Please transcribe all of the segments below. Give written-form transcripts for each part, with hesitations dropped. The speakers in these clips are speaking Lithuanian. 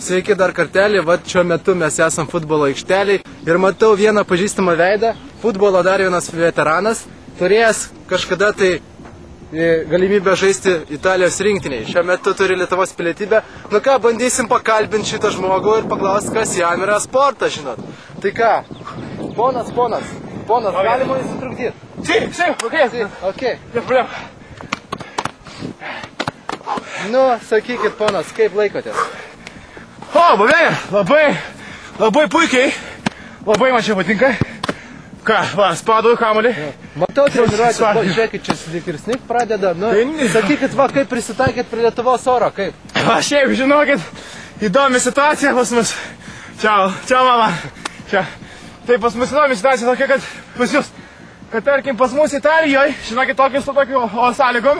Sveiki dar kartelį, šiuo metu mes esam futbolo aikšteliai ir matau vieną pažįstamą veidą, futbolo dar vienas veteranas, turėjęs kažkada tai galimybę žaisti Italijos rinktiniai. Šiuo metu turi Lietuvos pilietybę. Nu ką, bandysim pakalbinti šitą žmogų ir paklausti, kas jam yra sportas, žinot. Tai ką, ponas, galima jį sutrukdyti? Okei. Nu, sakykit, ponas, kaip laikotės? Labai puikiai. Labai man čia patinka. Ką, spaudau kamuolį. Matau treniruotę, žiūrėkit, čia lyg ir snigt pradeda. Nu, sakykit, kaip prisitaikėt prie Lietuvos oro, kaip? Šiaip, žinokit, įdomi situacija pas mus. Čia mama. Čia. Tai pas mus įdomi situacija tokia, kad pas jūs, kad tarkim pas mus Italijoje, žinokit, tokius su tokiu sąlygom,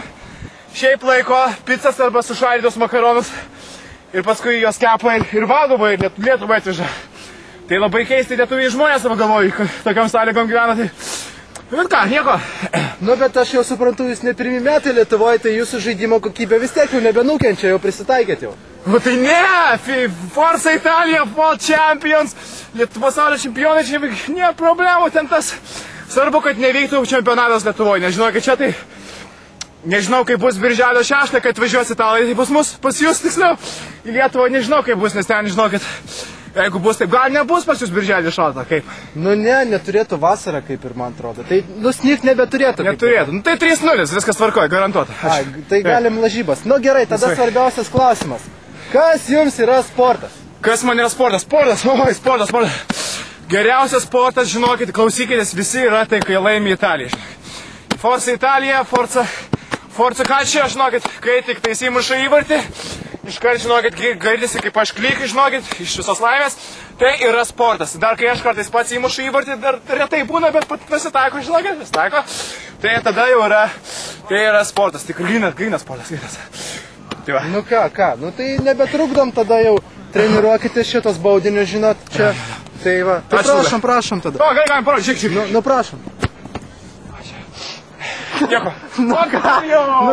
šiaip laiko pizzas arba sušaldytus makaronus ir paskui jos kepa ir valgoma ir Lietuvai atveža. Tai labai keistai lietuviai žmonės, galvoju, kad tokiam sąlygom gyvena, tai... Bet ką, nieko. Nu, bet aš jau suprantu, jūs ne pirmi metai Lietuvoje, tai jūsų žaidimo kokybė vis tiek jau nebenukenčia, jau prisitaikėt jau. O tai ne, Forza Italija, World Champions, pasaulio čempionai, čia nėra problemų, ten tas... Svarbu, kad nevyktų čempionatas Lietuvoje, nežinau, kad čia tai... Nežinau, kaip bus birželio 6, kad važiuos italai pas jūs, tiksliau, į Lietuvą, nežinau, kaip bus, nes ten, žinau, kad jeigu bus taip, gal nebus pas jūs birželio 6, kaip? Nu ne, neturėtų vasarą, kaip ir man atrodo, tai snigt nebeturėtų. Neturėtų, nu tai 3-0, viskas tvarkoja, garantuota. Tai galim lažybas. Nu gerai, tada svarbiausias klausimas. Kas jums yra sportas? Kas man yra sportas? Sportas. Geriausias sportas, žinokit, klausykitės, visi yra tai, kai laimi Italija. Forza Italija, Forza Calcio, žinokit, kai tik tai įmuša įvartį, iškart, žinokit, girdisi, kaip aš klikai, žinokit, iš visos laimės, tai yra sportas. Dar kai aš kartais pats įmušu įvartį, dar retai būna, bet pasitaiko, žinokit, pasitaiko, tai tada jau yra, tai yra sportas, tik grynas sportas. Tai va. Nu ką, nu tai nebetrukdom tada jau, treniruokite šitos baudinius, žinot, čia, tai va, tai prašom tada. O, galim parodyti, žiūrėk. Nu prašom. Nieko. Nu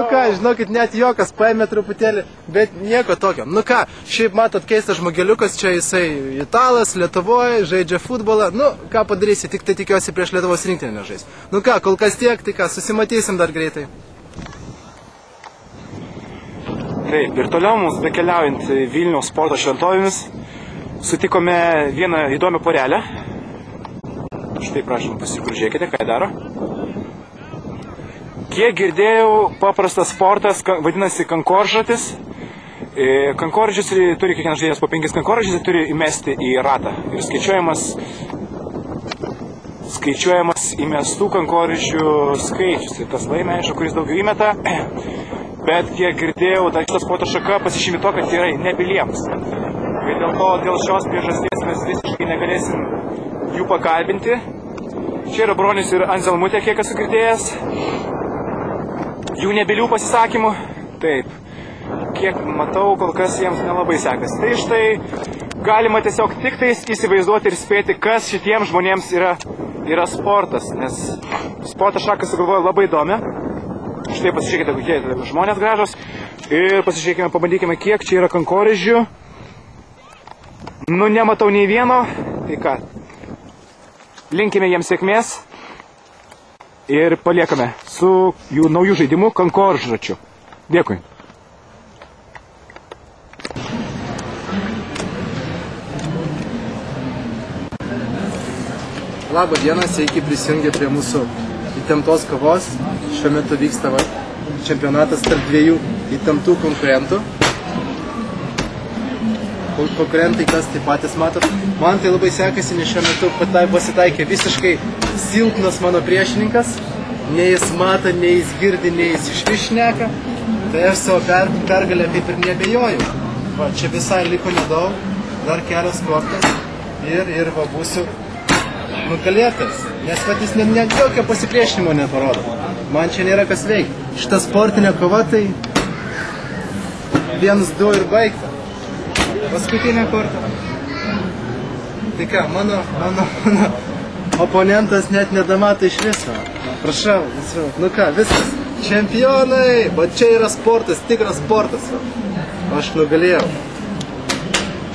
ką, žinokit, net jokas paėmė truputėlį, bet nieko tokio. Nu ką, šiaip matot keistas žmogeliukas, čia jisai italas, Lietuvoje, žaidžia futbolą. Nu, ką padarysi, tik tai tikiuosi prieš Lietuvos rinktinę nežais. Nu ką, kol kas tiek, tai ką, susimatysim dar greitai. Taip, ir toliau mums bekeliaujant Vilniaus sporto šventovėmis, sutikome vieną įdomią porelę. Štai prašom, pasižiūrėkite, ką jie daro. Kiek girdėjau, paprastas sportas vadinasi kankoržatis. Kankoržius turi kiekvienas žaidėjas po 5 kankoržius, turi įmesti į ratą. Ir skaičiuojamas įmestų kankoržių skaičius. Ir tas laimė, aišku, kuris daugiau įmeta. Bet kiek girdėjau, šita sporto šaka pasižymi to, kad yra nebiliems. Ir dėl šios priežasties mes visiškai negalėsim jų pakalbinti. Čia yra bronius ir Anzelmutė, kiek esu girdėjęs. Jų nebilių pasisakymų, taip, kiek matau, kol kas jiems nelabai sekasi. Tai štai galima tiesiog tik tais įsivaizduoti ir spėti, kas šitiems žmonėms yra sportas, nes sporto šaką sugalvoju labai įdomi. Štai pasižiūrėkite, kokie žmonės gražos ir pasižiūrėkime, pabandykime, kiek čia yra kankorėžių. Nu, nematau nei vieno, tai ką, linkime jiems sėkmės. Ir paliekame su jų naujų žaidimu kankoržračiu. Dėkui. Labą dieną, sveiki prisijungę prie mūsų įtemptos kovos. Šiuo metu vyksta čempionatas tarp dviejų įtemptų konkurentų. Konkurentai, kas tai patys matot. Man tai labai sekasi, nes šiuo metu pasitaikė visiškai silpnas mano priešininkas. Nei jis mata, nei jis girdi, nei jis išvis šneka. Tai aš savo pergalę kaip ir nebejoju. Va, čia visai liko nedaug, dar kelios kortos ir va būsiu nugalėtas. Nes pat jis net jokio pasipriešinimo neparodo. Man čia nėra kas veikti. Šita sportinė kova tai 1-2 ir baigta. Paskutinė korta. Tai ką, mano oponentas net nedamato iš viso. Prašau, nu ką, viskas. Čempionai, va čia yra sportas, tikras sportas. Aš nugalėjau.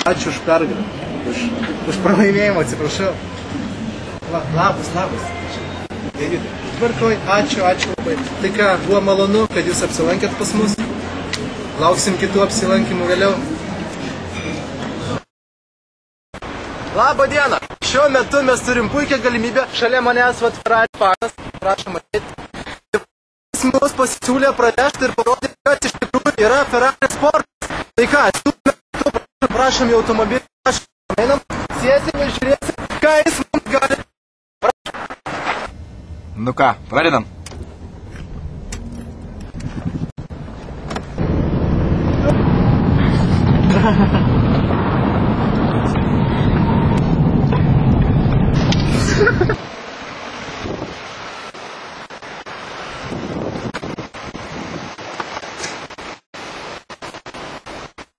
Ačiū už pergalę. Už pralaimėjimą, atsiprašau. Labas. Gerydai. Tvarkoj, ačiū labai. Tai ką, buvo malonu, kad jūs apsilankėt pas mus. Lauksim kitų apsilankimų vėliau. Labą dieną! Šiuo metu mes turim puikią galimybę. Šalia manęs Ferrari fanas. Prašom matyti. Jis mums pasisiūlė pranešti ir parodyti, kad iš tikrųjų yra Ferrari sportas. Tai ką, prašom į automobilį. Einam, sėsim ir žiūrėsim, ką jis mums gali. Nu ką, pradedam.